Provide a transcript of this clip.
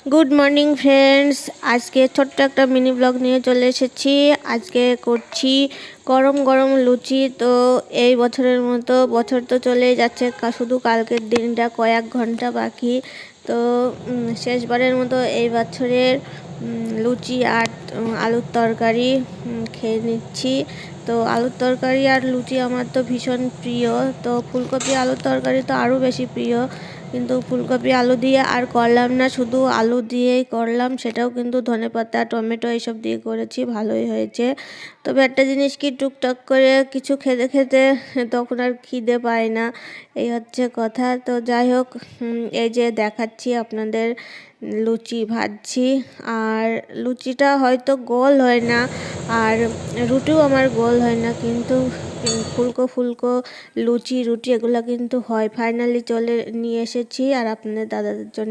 Good morning friends, আজকে ছোট্ট একটা মিনি ব্লগ নিয়ে চলে এসেছি। আজকে করছি গরম গরম লুচি। তো এই বছরের মতো বছর তো চলেই যাচ্ছে, শুধু কালকের দিনটা কয়েক ঘন্টা বাকি। তো শেষবারের মতো এই বছরের লুচি আর আলুর তরকারি খেয়ে নিচ্ছি। তো আলুর তরকারি আর লুচি আমার তো ভীষণ প্রিয়। তো ফুলকপি আলুর তরকারি তো আরও বেশি প্রিয়, কিন্তু ফুলকপি আলু দিয়ে আর করলাম না, শুধু আলু দিয়েই করলাম। সেটাও কিন্তু ধনেপাতা টমেটো এইসব দিয়ে করেছি, ভালোই হয়েছে। তবে একটা জিনিস কি, টুকটাক করে কিছু খেতে খেতে তখন আর খিদে পায় না, এই হচ্ছে কথা। তো যাই হোক, এই যে দেখাচ্ছি আপনাদের লুচি ভাজছি। আর লুচিটা হয়তো গোল হয় না, আর রুটিও আমার গোল হয় না, কিন্তু ফুলকো ফুলকো লুচি রুটি এগুলো কিন্তু হয়। ফাইনালি চলে নিয়ে এসেছি আর আপনাদের দাদাদের জন্য